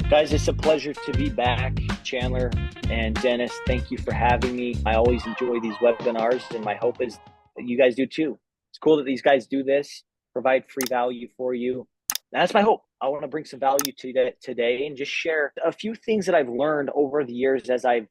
Guys, it's a pleasure to be back. Chandler and Dennis, thank you for having me. I always enjoy these webinars, and my hope is that you guys do too. It's cool that these guys do this, provide free value for you. That's my hope. I want to bring some value to you today and just share a few things that I've learned over the years as I've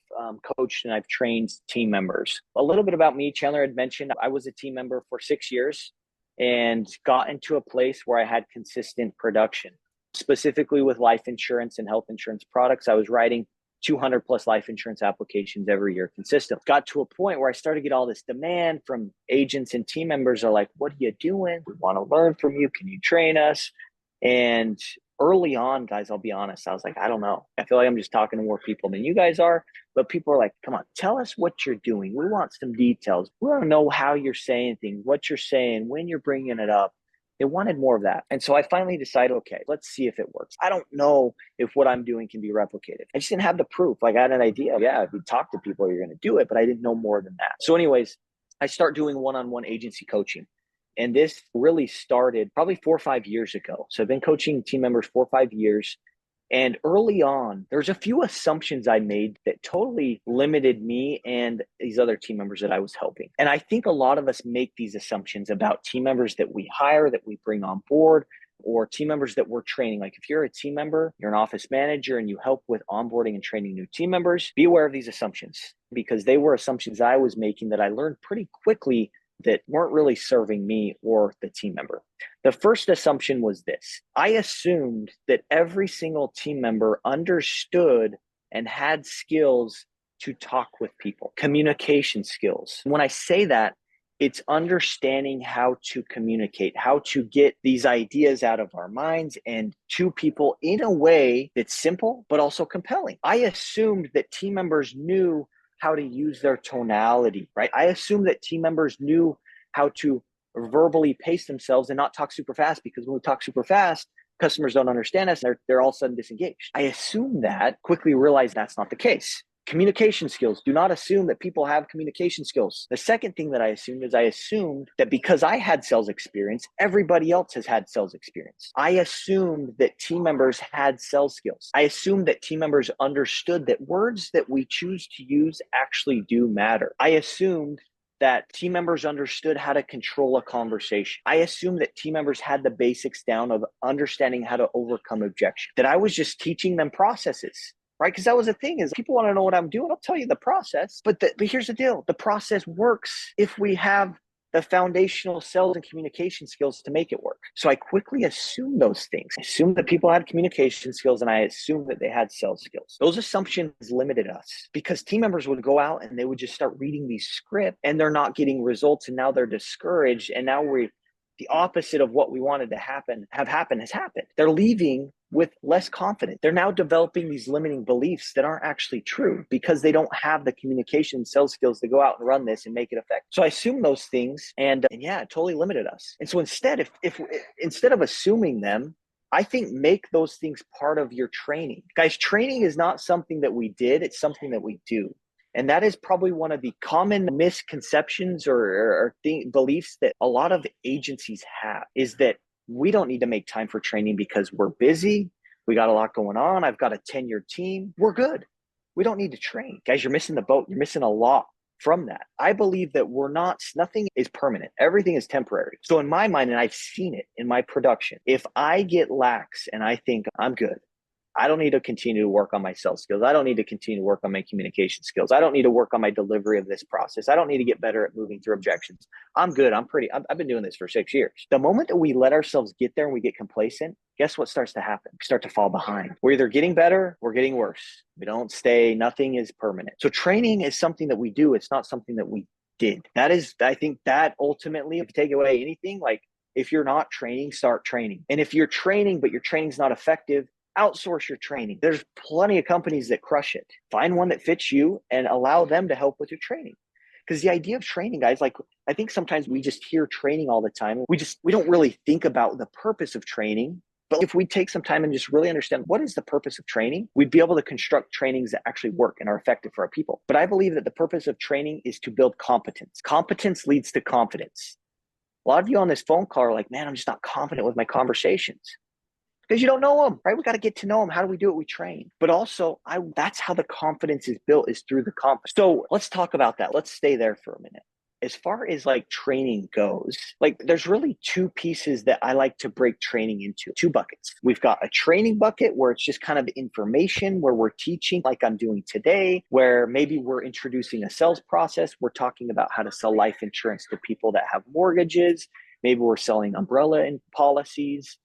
coached and I've trained team members. A little bit about me. Chandler had mentioned I was a team member for 6 years and got into a place where I had consistent production. Specifically with life insurance and health insurance products, I was writing 200 plus life insurance applications every year consistently. Got to a point where I started to get all this demand from agents, and team members are like, what are you doing? We want to learn from you. Can you train us? And early on, guys, I'll be honest, I was like, I don't know. I feel like I'm just talking to more people than you guys are. But people are like, come on, tell us what you're doing. We want some details. We want to know how you're saying things, what you're saying, when you're bringing it up. They wanted more of that. And so I finally decided, okay, let's see if it works. I don't know if what I'm doing can be replicated. I just didn't have the proof. Like, I had an idea. Yeah, if you talk to people, you're going to do it, but I didn't know more than that. So anyways, I start doing one-on-one agency coaching. And this really started probably 4 or 5 years ago. So I've been coaching team members 4 or 5 years. And early on, there's a few assumptions I made that totally limited me and these other team members that I was helping. And I think a lot of us make these assumptions about team members that we hire, that we bring on board, or team members that we're training. Like, if you're a team member, you're an office manager, and you help with onboarding and training new team members, be aware of these assumptions, because they were assumptions I was making that I learned pretty quickly that weren't really serving me or the team member. The first assumption was this: I assumed that every single team member understood and had skills to talk with people, communication skills. When I say that, it's understanding how to communicate, how to get these ideas out of our minds and to people in a way that's simple, but also compelling. I assumed that team members knew how to use their tonality, right? I assume that team members knew how to verbally pace themselves and not talk super fast, because when we talk super fast, customers don't understand us. They're all of a sudden disengaged. I assume that, quickly realized that's not the case. Communication skills. Do not assume that people have communication skills. The second thing that I assumed is I assumed that because I had sales experience, everybody else has had sales experience. I assumed that team members had sales skills. I assumed that team members understood that words that we choose to use actually do matter. I assumed that team members understood how to control a conversation. I assumed that team members had the basics down of understanding how to overcome objection, that I was just teaching them processes. Right? Because that was the thing, is people want to know what I'm doing. I'll tell you the process. But here's the deal. The process works if we have the foundational sales and communication skills to make it work. So I quickly assumed those things. I assumed that people had communication skills, and I assumed that they had sales skills. Those assumptions limited us, because team members would go out and they would just start reading these scripts, and they're not getting results, and now they're discouraged. And now the opposite of what we wanted to have happened has happened. They're leaving with less confidence. They're now developing these limiting beliefs that aren't actually true, because they don't have the communication sales skills to go out and run this and make it effective. So I assumed those things, and yeah, it totally limited us. And so instead, if instead of assuming them, I think make those things part of your training. Guys, training is not something that we did, it's something that we do. And that is probably one of the common misconceptions or beliefs that a lot of agencies have, is that we don't need to make time for training because we're busy. We got a lot going on. I've got a tenured team. We're good. We don't need to train. Guys, you're missing the boat. You're missing a lot from that. I believe that nothing is permanent. Everything is temporary. So in my mind, and I've seen it in my production, if I get lax and I think I'm good, I don't need to continue to work on my sales skills. I don't need to continue to work on my communication skills. I don't need to work on my delivery of this process. I don't need to get better at moving through objections. I'm good. I've been doing this for 6 years. The moment that we let ourselves get there and we get complacent, guess what starts to happen? We start to fall behind. We're either getting better, we're getting worse. We don't stay. Nothing is permanent. So training is something that we do. It's not something that we did. I think that ultimately, if you take away anything, like, if you're not training, start training. And if you're training, but your training's not effective, outsource your training. There's plenty of companies that crush it. Find one that fits you and allow them to help with your training. Because the idea of training, guys, like, I think sometimes we just hear training all the time. We don't really think about the purpose of training. But if we take some time and just really understand what is the purpose of training, we'd be able to construct trainings that actually work and are effective for our people. But I believe that the purpose of training is to build competence. Competence leads to confidence. A lot of you on this phone call are like, man, I'm just not confident with my conversations. because you don't know them, right? We got to get to know them. How do we do it? We train. But also, that's how the confidence is built, is through the confidence. So let's talk about that. Let's stay there for a minute. As far as like training goes, like there's really two pieces that I like to break training into, two buckets. We've got a training bucket where it's just kind of information, where we're teaching like I'm doing today, where maybe we're introducing a sales process. We're talking about how to sell life insurance to people that have mortgages. Maybe we're selling umbrella policies.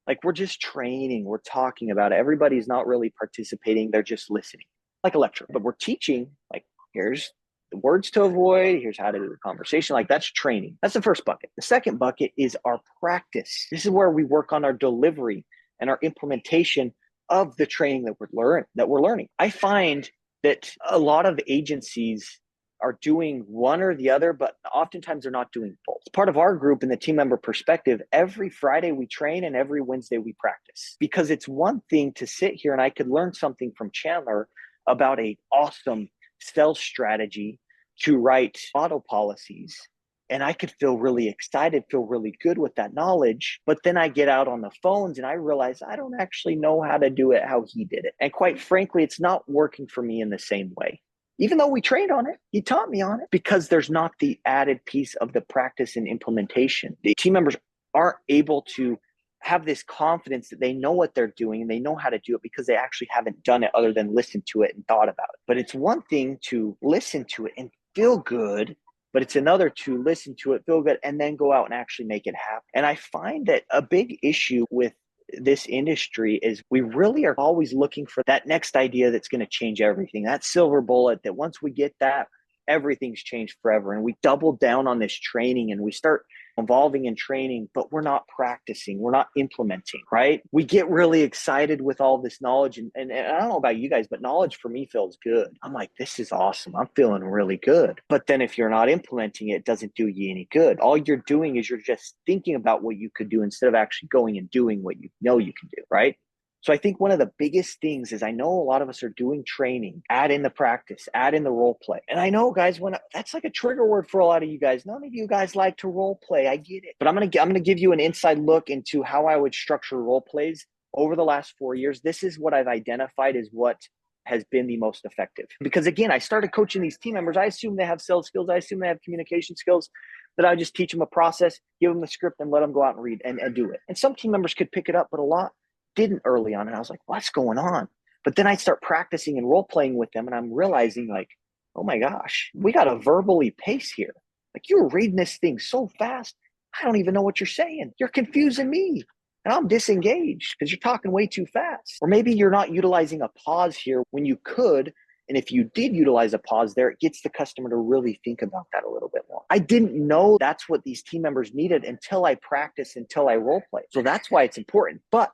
Like we're just training, we're talking about it. Everybody's not really participating. They're just listening, like a lecture. But we're teaching, like here's the words to avoid, here's how to do the conversation. Like that's training. That's the first bucket. The second bucket is our practice. This is where we work on our delivery and our implementation of the training that we're learning. I find that a lot of agencies are doing one or the other, but oftentimes they're not doing both. As part of our group in the team member perspective, every Friday we train and every Wednesday we practice. Because it's one thing to sit here and I could learn something from Chandler about an awesome sales strategy to write auto policies. And I could feel really excited, feel really good with that knowledge. But then I get out on the phones and I realize I don't actually know how to do it how he did it. And quite frankly, it's not working for me in the same way. Even though we trained on it, he taught me on it, because there's not the added piece of the practice and implementation. The team members aren't able to have this confidence that they know what they're doing and they know how to do it because they actually haven't done it other than listened to it and thought about it. But it's one thing to listen to it and feel good, but it's another to listen to it, feel good, and then go out and actually make it happen. And I find that a big issue with this industry is we really are always looking for that next idea that's going to change everything, that silver bullet that once we get that, everything's changed forever. And we double down on this training and we start evolving in training, but we're not practicing, we're not implementing, right? We get really excited with all this knowledge. And I don't know about you guys, but knowledge for me feels good. I'm like, this is awesome. I'm feeling really good. But then if you're not implementing it, it doesn't do you any good. All you're doing is you're just thinking about what you could do instead of actually going and doing what you know you can do, right? So I think one of the biggest things is I know a lot of us are doing training, add in the practice, add in the role play. And I know, guys, that's like a trigger word for a lot of you guys. None of you guys like to role play. I get it. But I'm gonna give you an inside look into how I would structure role plays over the last 4 years. This is what I've identified as what has been the most effective. Because again, I started coaching these team members. I assume they have sales skills. I assume they have communication skills. That I just teach them a process, give them the script, and let them go out and read and do it. And some team members could pick it up, but a lot didn't early on. And I was like, what's going on? But then I start practicing and role playing with them. And I'm realizing like, oh my gosh, we got to verbally pace here. Like you're reading this thing so fast. I don't even know what you're saying. You're confusing me. And I'm disengaged because you're talking way too fast. Or maybe you're not utilizing a pause here when you could. And if you did utilize a pause there, it gets the customer to really think about that a little bit more. I didn't know that's what these team members needed until I practiced, until I role play. So that's why it's important. But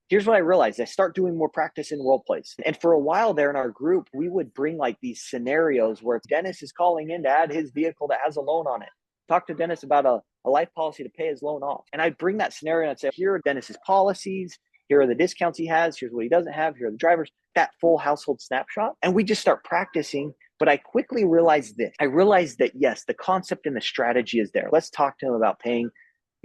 here's what I realized. I start doing more practice in role plays. And for a while there in our group, we would bring like these scenarios where Dennis is calling in to add his vehicle that has a loan on it. Talk to Dennis about a life policy to pay his loan off. And I'd bring that scenario and I'd say, here are Dennis's policies. Here are the discounts he has. Here's what he doesn't have. Here are the drivers. That full household snapshot. And we just start practicing. But I quickly realized this. I realized that, yes, the concept and the strategy is there. Let's talk to him about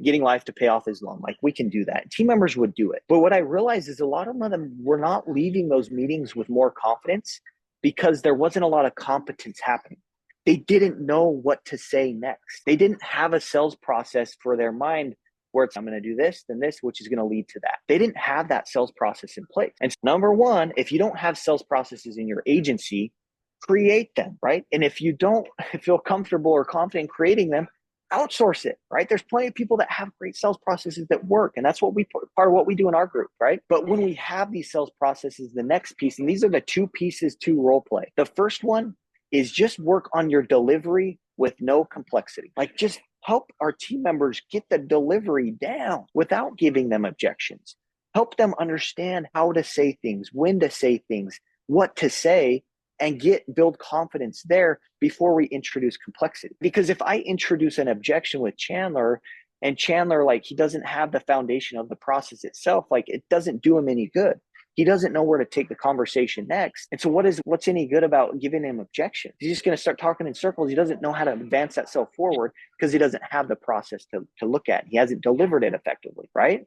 getting life to pay off his loan. Like we can do that. Team members would do it. But what I realized is a lot of them were not leaving those meetings with more confidence because there wasn't a lot of competence happening. They didn't know what to say next. They didn't have a sales process for their mind where it's, I'm going to do this, then this, which is going to lead to that. They didn't have that sales process in place. And number one, if you don't have sales processes in your agency, create them, right? And if you don't feel comfortable or confident creating them, outsource it, right? There's plenty of people that have great sales processes that work. And that's what part of what we do in our group, right? But when we have these sales processes, the next piece, and these are the two pieces to role play. The first one is just work on your delivery with no complexity. Like just help our team members get the delivery down without giving them objections. Help them understand how to say things, when to say things, what to say, and build confidence there before we introduce complexity. Because if I introduce an objection with Chandler and Chandler, like he doesn't have the foundation of the process itself, like it doesn't do him any good. He doesn't know where to take the conversation next. And so what's any good about giving him objections? He's just going to start talking in circles. He doesn't know how to advance that self forward because he doesn't have the process to look at. He hasn't delivered it effectively, right?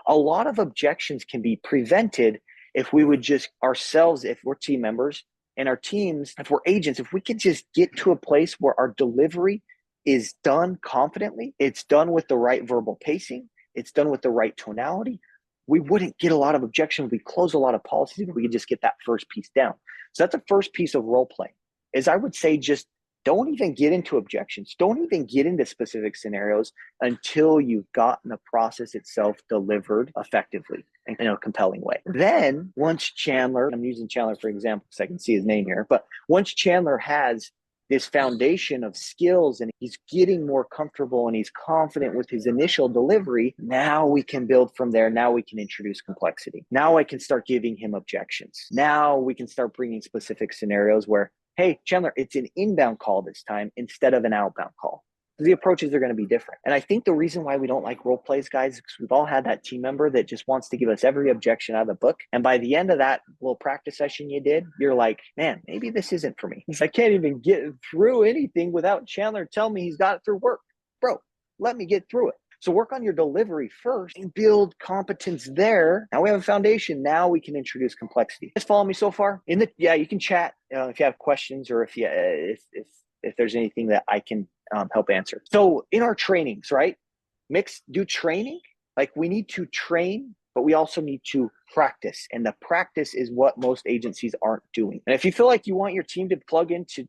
A lot of objections can be prevented if we would just ourselves, if we're team members and our teams, if we're agents, if we could just get to a place where our delivery is done confidently, it's done with the right verbal pacing, it's done with the right tonality, we wouldn't get a lot of objections. We close a lot of policies if we could just get that first piece down. So that's the first piece of role play, is I would say just don't even get into objections. Don't even get into specific scenarios until you've gotten the process itself delivered effectively in a compelling way. Then once Chandler, I'm using Chandler for example because I can see his name here, but once Chandler has this foundation of skills and he's getting more comfortable and he's confident with his initial delivery, now we can build from there. Now we can introduce complexity. Now I can start giving him objections. Now we can start bringing specific scenarios where, hey, Chandler, it's an inbound call this time instead of an outbound call. The approaches are going to be different. And I think the reason why we don't like role plays, guys, is because we've all had that team member that just wants to give us every objection out of the book. And by the end of that little practice session you did, you're like, man, maybe this isn't for me. I can't even get through anything without Chandler telling me he's got it through work. Bro, let me get through it. So work on your delivery first and build competence there. Now we have a foundation. Now we can introduce complexity. You guys follow me so far? Yeah, you can chat if you have questions or if there's anything that I can help answer. So in our trainings, right? Do training. Like we need to train, but we also need to practice. And the practice is what most agencies aren't doing. And if you feel like you want your team to plug into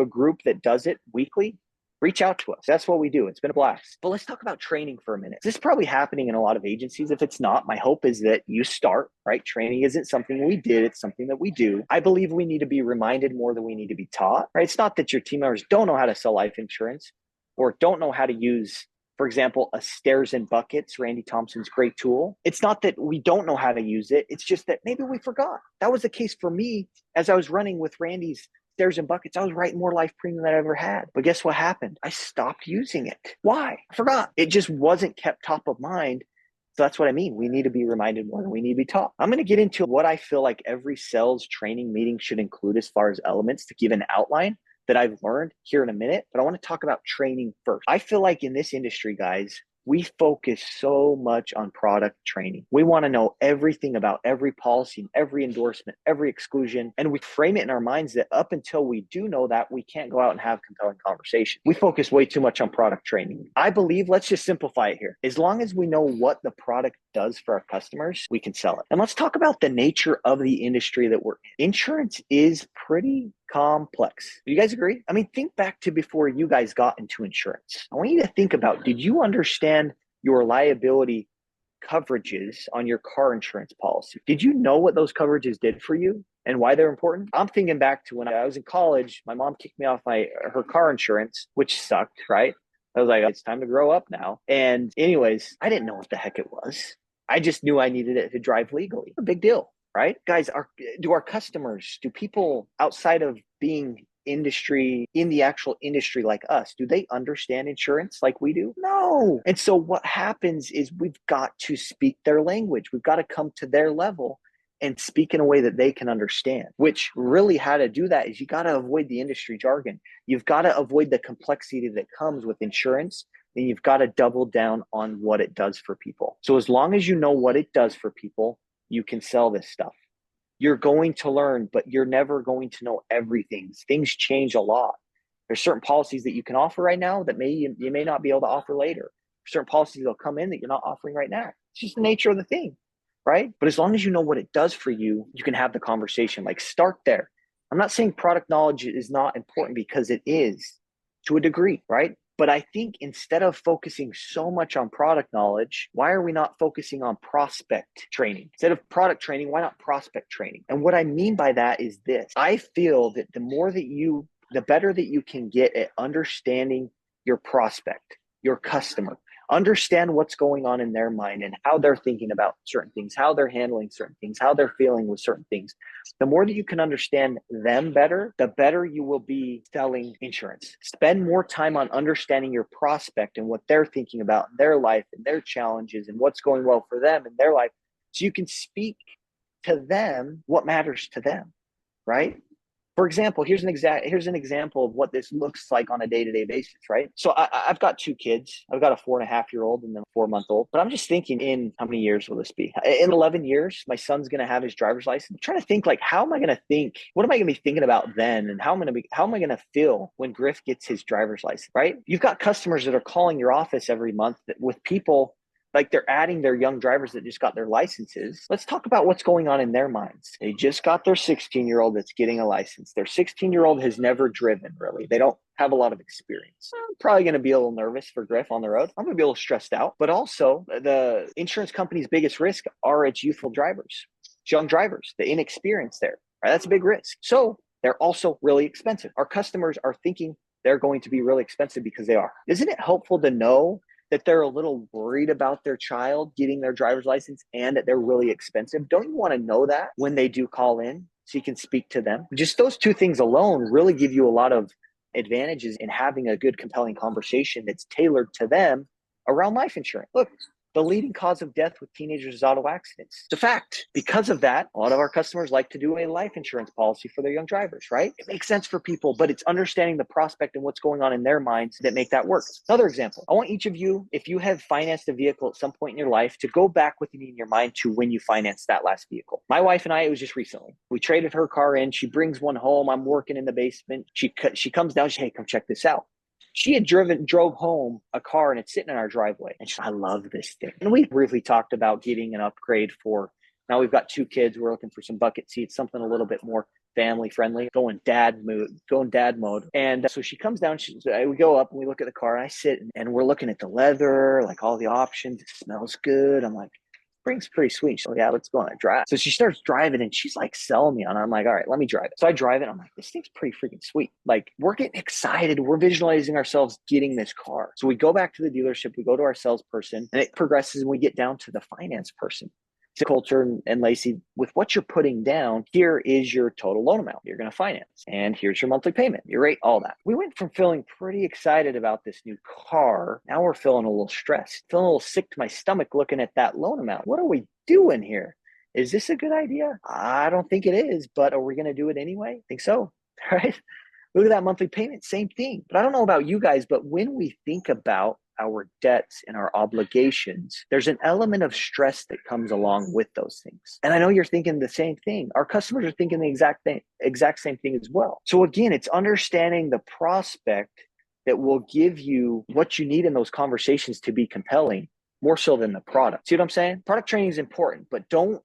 a group that does it weekly, reach out to us. That's what we do. It's been a blast. But let's talk about training for a minute. This is probably happening in a lot of agencies. If it's not, my hope is that you start, right? Training isn't something we did. It's something that we do. I believe we need to be reminded more than we need to be taught, right? It's not that your team members don't know how to sell life insurance or don't know how to use, for example, a stairs and buckets, Randy Thompson's great tool. It's not that we don't know how to use it. It's just that maybe we forgot. That was the case for me as I was running with Randy's stairs and buckets. I was writing more life premium than I ever had. But guess what happened? I stopped using it. Why? I forgot. It just wasn't kept top of mind. So that's what I mean. We need to be reminded more than we need to be taught. I'm going to get into what I feel like every sales training meeting should include as far as elements to give an outline that I've learned here in a minute. But I want to talk about training first. I feel like in this industry, guys, we focus so much on product training. We want to know everything about every policy, every endorsement, every exclusion, and we frame it in our minds that up until we do know that, we can't go out and have compelling conversation. We focus way too much on product training. I believe, let's just simplify it here. As long as we know what the product does for our customers, we can sell it. And let's talk about the nature of the industry that we're in. Insurance is pretty complex. Do you guys agree? I mean, think back to before you guys got into insurance. I want you to think about, did you understand your liability coverages on your car insurance policy? Did you know what those coverages did for you and why they're important? I'm thinking back to when I was in college, my mom kicked me off her car insurance, which sucked, right? I was like, it's time to grow up now. And anyways, I didn't know what the heck it was. I just knew I needed it to drive legally. A big deal, right? Guys, do our customers, do people outside of being industry, in the actual industry like us, do they understand insurance like we do? No. And so what happens is we've got to speak their language. We've got to come to their level and speak in a way that they can understand, which really how to do that is you got to avoid the industry jargon. You've got to avoid the complexity that comes with insurance, and you've got to double down on what it does for people. So as long as you know what it does for people, you can sell this stuff. You're going to learn, but you're never going to know everything. Things change a lot. There's certain policies that you can offer right now that you may not be able to offer later. Certain policies that'll come in that you're not offering right now. It's just the nature of the thing, right? But as long as you know what it does for you, you can have the conversation. Like, start there. I'm not saying product knowledge is not important, because it is to a degree, right? But I think instead of focusing so much on product knowledge, why are we not focusing on prospect training? Instead of product training, why not prospect training? And what I mean by that is this. I feel that the better that you can get at understanding your prospect, your customer, understand what's going on in their mind and how they're thinking about certain things, how they're handling certain things, how they're feeling with certain things. The more that you can understand them better, the better you will be selling insurance. Spend more time on understanding your prospect and what they're thinking about in their life and their challenges and what's going well for them in their life, so you can speak to them what matters to them, right? For example, here's an example of what this looks like on a day-to-day basis, right? So I've got two kids. I've got a 4.5-year-old and then a 4-month-old. But I'm just thinking, in how many years will this be? In 11 years, my son's going to have his driver's license. I'm trying to think, like, how am I going to think? What am I going to be thinking about then? And how am I going to feel when Griff gets his driver's license, right? You've got customers that are calling your office every month with people like they're adding their young drivers that just got their licenses. Let's talk about what's going on in their minds. They just got their 16-year-old that's getting a license. Their 16-year-old has never driven, really. They don't have a lot of experience. I'm probably going to be a little nervous for Griff on the road. I'm going to be a little stressed out. But also, the insurance company's biggest risk are its youthful drivers, it's young drivers, the inexperience there. Right? That's a big risk. So they're also really expensive. Our customers are thinking they're going to be really expensive because they are. Isn't it helpful to know that they're a little worried about their child getting their driver's license and that they're really expensive? Don't you want to know that when they do call in so you can speak to them? Just those two things alone really give you a lot of advantages in having a good, compelling conversation that's tailored to them around life insurance. Look, the leading cause of death with teenagers is auto accidents. It's a fact. Because of that, a lot of our customers like to do a life insurance policy for their young drivers, right? It makes sense for people, but it's understanding the prospect and what's going on in their minds that make that work. Another example, I want each of you, if you have financed a vehicle at some point in your life, to go back with me in your mind to when you financed that last vehicle. My wife and I, it was just recently. We traded her car in. She brings one home. I'm working in the basement. She comes down. She, hey, come check this out. She had drove home a car and it's sitting in our driveway. And she's like, I love this thing. And we briefly talked about getting an upgrade for, now we've got two kids. We're looking for some bucket seats, something a little bit more family friendly, going dad mode. And so she comes down, we go up and we look at the car and I sit and we're looking at the leather, like all the options. It smells good. I'm like, spring's pretty sweet. So yeah, let's go on a drive. So she starts driving and she's like selling me on it. I'm like, all right, let me drive it. So I drive it. I'm like, this thing's pretty freaking sweet. Like, we're getting excited. We're visualizing ourselves getting this car. So we go back to the dealership. We go to our salesperson and it progresses and we get down to the finance person. To Colter and Lacey, with what you're putting down, here is your total loan amount you're going to finance. And here's your monthly payment, your rate, all that. We went from feeling pretty excited about this new car. Now we're feeling a little stressed, feeling a little sick to my stomach looking at that loan amount. What are we doing here? Is this a good idea? I don't think it is, but are we going to do it anyway? I think so, right? Look at that monthly payment, same thing. But I don't know about you guys, but when we think about our debts and our obligations, there's an element of stress that comes along with those things. And I know you're thinking the same thing. Our customers are thinking the exact same thing as well. So again, it's understanding the prospect that will give you what you need in those conversations to be compelling, more so than the product. See what I'm saying? Product training is important, but don't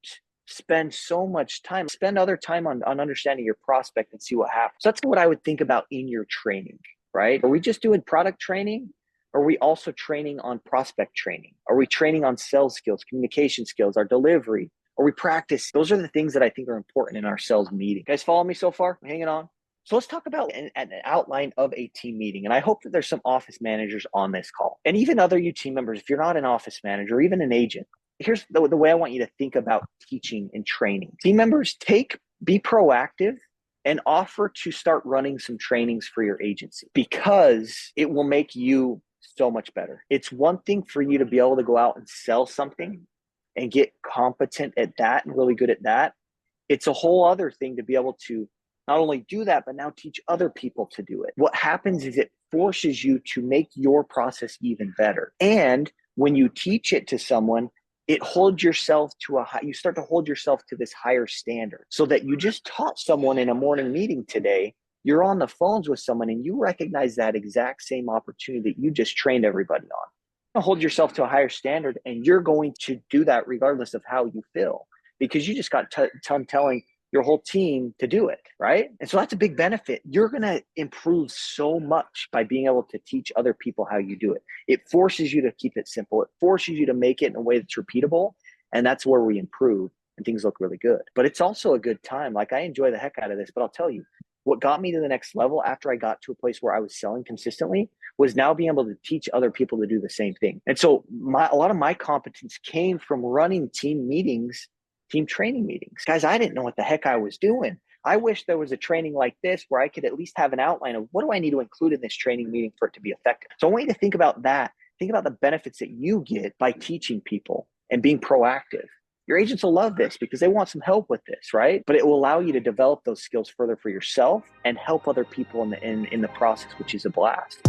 spend so much time. Spend other time on understanding your prospect and see what happens. So that's what I would think about in your training, right? Are we just doing product training? Are we also training on prospect training? Are we training on sales skills, communication skills, our delivery? Are we practice? Those are the things that I think are important in our sales meeting. You guys follow me so far? Hanging on? So let's talk about an outline of a team meeting. And I hope that there's some office managers on this call. And even other you team members, if you're not an office manager or even an agent, here's the way I want you to think about teaching and training. Team members, be proactive and offer to start running some trainings for your agency because it will make you so much better. It's one thing for you to be able to go out and sell something and get competent at that and really good at that. It's a whole other thing to be able to not only do that, but now teach other people to do it. What happens is it forces you to make your process even better. And when you teach it to someone, you start to hold yourself to this higher standard so that you just taught someone in a morning meeting today. You're on the phones with someone and you recognize that exact same opportunity that you just trained everybody on. Hold yourself to a higher standard and you're going to do that regardless of how you feel because you just got telling your whole team to do it, right? And so that's a big benefit. You're going to improve so much by being able to teach other people how you do it. It forces you to keep it simple. It forces you to make it in a way that's repeatable. And that's where we improve and things look really good. But it's also a good time. Like I enjoy the heck out of this, but I'll tell you, what got me to the next level after I got to a place where I was selling consistently was now being able to teach other people to do the same thing. And so a lot of my competence came from running team meetings, team training meetings. Guys, I didn't know what the heck I was doing. I wish there was a training like this where I could at least have an outline of what do I need to include in this training meeting for it to be effective. So I want you to think about that. Think about the benefits that you get by teaching people and being proactive. Your agents will love this because they want some help with this, right? But it will allow you to develop those skills further for yourself and help other people in the process, which is a blast.